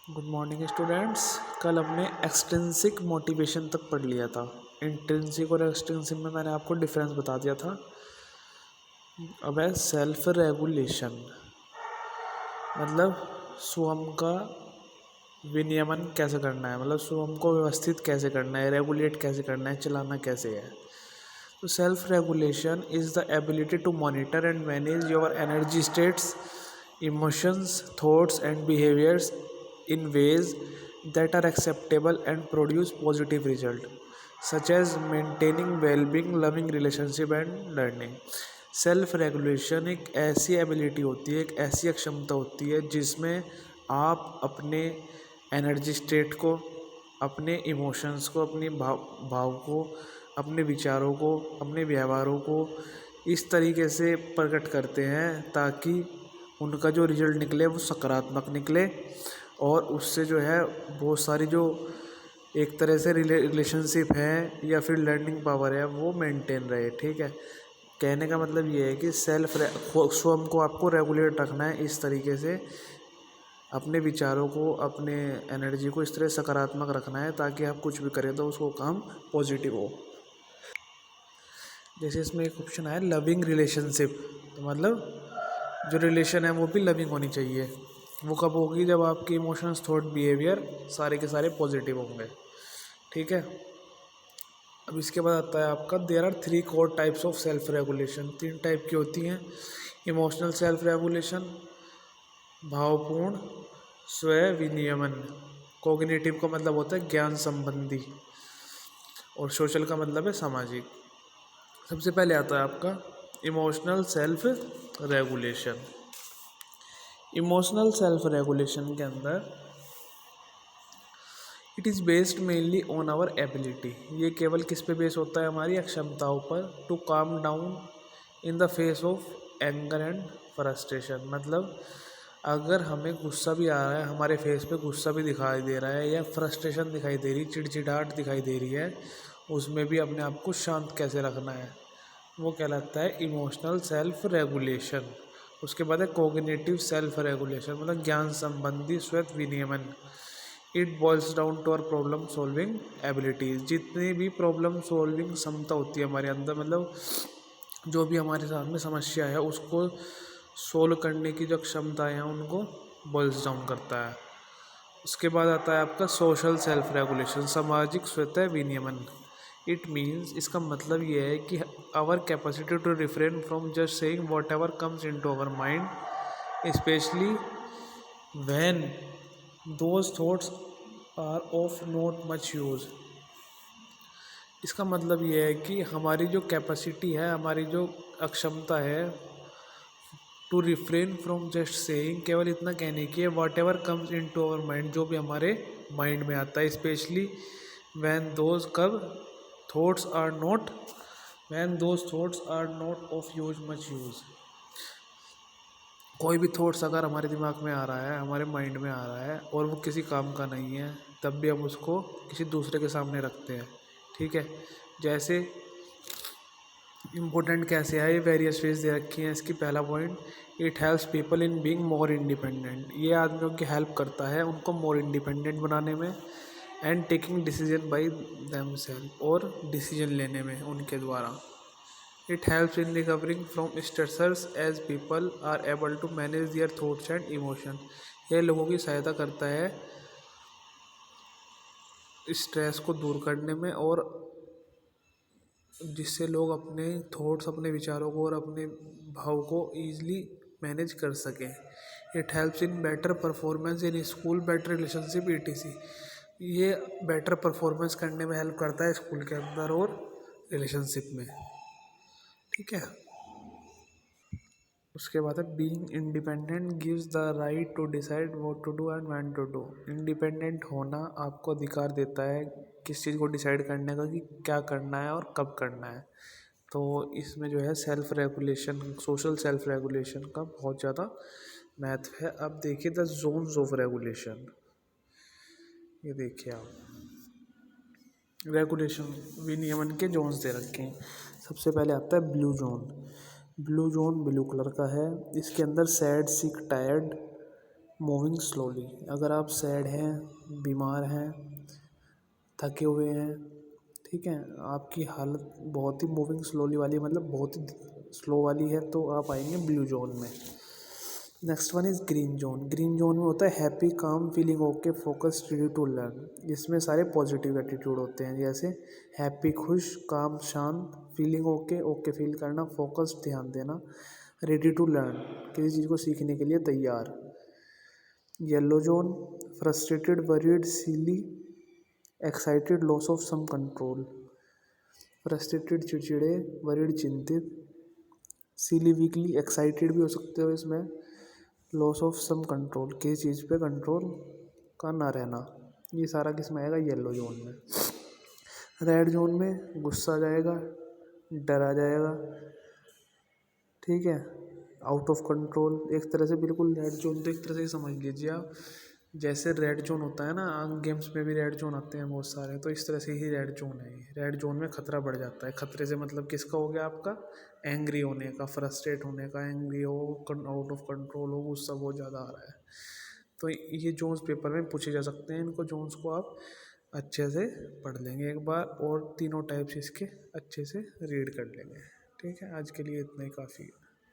Good morning students. कल हमने extrinsic motivation तक पढ़ लिया था। इंट्रिंसिक और एक्सट्रिंसिक में मैंने आपको डिफरेंस बता दिया था। अब है सेल्फ रेगुलेशन, मतलब स्वयं का विनियमन कैसे करना है, मतलब स्वयं को व्यवस्थित कैसे करना है, रेगुलेट कैसे करना है, चलाना कैसे है। तो self regulation is the ability to monitor and manage your energy states, emotions, thoughts and behaviours in ways that are acceptable and produce positive result, such as maintaining well-being, loving relationship and learning. Self regulation एक ऐसी ability होती है, एक ऐसी क्षमता होती है जिसमें आप अपने एनर्जी स्टेट को, अपने इमोशंस को, अपनी भाव को, अपने विचारों को, अपने व्यवहारों को इस तरीके से प्रकट करते हैं ताकि उनका जो रिजल्ट निकले वो सकारात्मक निकले और उससे जो है बहुत सारी जो एक तरह से रिलेशनशिप है या फिर लर्निंग पावर है वो मेंटेन रहे। ठीक है, कहने का मतलब ये है कि स्वयं को आपको रेगुलेट रखना है इस तरीके से, अपने विचारों को, अपने एनर्जी को इस तरह सकारात्मक रखना है ताकि आप कुछ भी करें तो उसको काम पॉजिटिव हो। जैसे इसमें एक ऑप्शन है लविंग रिलेशनशिप, तो मतलब जो रिलेशन है वो भी लविंग होनी चाहिए। वो कब होगी? जब आपके इमोशंस, थॉट, बिहेवियर सारे के सारे पॉजिटिव होंगे। ठीक है, अब इसके बाद आता है आपका there are 3 core types of self regulation. 3 type की होती हैं। इमोशनल सेल्फ रेगुलेशन, भावपूर्ण स्व विनियमन, कोग्निटिव का मतलब होता है ज्ञान संबंधी, और सोशल का मतलब है सामाजिक। सबसे पहले आता है आपका emotional self regulation. Emotional self regulation के अंदर it is based mainly on our ability, ये केवल किस पे बेस होता है? हमारी अक्षमताओं पर। To calm down in the face of anger and frustration, मतलब अगर हमें गुस्सा भी आ रहा है, हमारे फेस पे गुस्सा भी दिखाई दे रहा है या फ्रस्ट्रेशन दिखाई दे रही, चिड़चिड़ाहट दिखाई दे रही है, उसमें भी अपने आप को शांत कैसे रखना है, वो कहलाता है इमोशनल सेल्फ रेगुलेशन। उसके बाद है कोग्निटिव सेल्फ रेगुलेशन, मतलब ज्ञान संबंधी स्वयं विनियमन। It boils down to our problem solving abilities, जितनी भी प्रॉब्लम सॉल्विंग क्षमता होती है हमारे अंदर, मतलब जो भी हमारे सामने समस्या है उसको सोल्व करने की जो क्षमताएं हैं उनको बॉइल्स डाउन करता है। उसके बाद आता है आपका सोशल सेल्फ रेगुलेशन, सामाजिक स्वतः विनियमन। इट मीन्स, इसका मतलब ये है कि our capacity to refrain from just saying whatever comes into our mind, specially when those thoughts are of not much use. इसका मतलब ये है कि हमारी जो कैपेसिटी है, हमारी जो अक्षमता है to refrain from just saying, केवल इतना कहने की है whatever comes into our mind, जो भी हमारे माइंड में आता है, स्पेशली वैन दोज कब thoughts are not when those thoughts are not of use much use. कोई भी थॉट्स अगर हमारे दिमाग में आ रहा है, हमारे माइंड में आ रहा है और वो किसी काम का नहीं है, तब भी हम उसको किसी दूसरे के सामने रखते हैं। ठीक है, जैसे इम्पोर्टेंट कैसे है, ये वेरियस वेज दे रखी हैं। इसकी पहला point, it helps people in being more independent, ये आदमियों की हेल्प करता है उनको मोर इंडिपेंडेंट बनाने में। And taking decision by themselves, और डिसीजन लेने में उनके द्वारा। It helps in recovering from stressors as people are able to manage their thoughts and emotion, यह लोगों की सहायता करता है स्ट्रेस को दूर करने में, और जिससे लोग अपने थॉट्स, अपने विचारों को और अपने भाव को ईजिली मैनेज कर सकें। It helps in better performance in school, better relationship ETC, ये बेटर परफॉर्मेंस करने में हेल्प करता है स्कूल के अंदर और रिलेशनशिप में। ठीक है, उसके बाद है being independent gives the right to decide what to do and when to do, independent होना आपको अधिकार देता है किस चीज़ को डिसाइड करने का कि क्या करना है और कब करना है। तो इसमें जो है self regulation, social self regulation का बहुत ज़्यादा महत्व है। अब देखिए द जोन्स ऑफ रेगुलेशन, ये देखिए आप रेगुलेशन विनियमन के जोन्स दे रखे हैं। सबसे पहले आता है blue zone. Blue zone blue colour का है, इसके अंदर सैड, सिक, टायर्ड, मूविंग स्लोली, अगर आप सैड हैं, बीमार हैं, थके हुए हैं, ठीक है, आपकी हालत बहुत ही मूविंग स्लोली वाली मतलब बहुत ही स्लो वाली है, तो आप आएंगे ब्लू जोन में। Next one is green zone. Green zone में होता है happy, calm, feeling okay, focus, ready to learn. इसमें सारे पॉजिटिव एटीट्यूड होते हैं, जैसे हैप्पी खुश, काम शांत, फीलिंग ओके ओके फील करना, फोकस ध्यान देना, रेडी टू लर्न किसी चीज़ को सीखने के लिए तैयार। Yellow zone frustrated, worried, silly, excited, loss of some control. Frustrated चिड़चिड़े, वरीड चिंतित, सिली वीकली, एक्साइटेड भी हो सकते हो इसमें, लॉस ऑफ सम कंट्रोल किसी चीज़ पे कंट्रोल का ना रहना। ये सारा किस में आएगा? येलो जोन में। रेड जोन में गुस्सा आ जाएगा, डर आ जाएगा, ठीक है, आउट ऑफ कंट्रोल, एक तरह से बिल्कुल रेड जोन तो एक तरह से समझ लीजिए आप, जैसे रेड जोन होता है ना, गेम्स में भी रेड जोन आते हैं बहुत सारे, तो इस तरह से ही रेड जोन है। रेड जोन में खतरा बढ़ जाता है। खतरे से मतलब किसका हो गया? आपका एंग्री होने का, फ्रस्ट्रेट होने का, एंग्री हो, आउट ऑफ कंट्रोल हो, गुस्सा बहुत ज़्यादा आ रहा है। तो ये जोन्स पेपर में पूछे जा सकते हैं। इनको जोन्स को आप अच्छे से पढ़ लेंगे एक बार, और तीनों टाइप्स इसके अच्छे से रीड कर लेंगे। ठीक है, आज के लिए इतना ही काफ़ी है।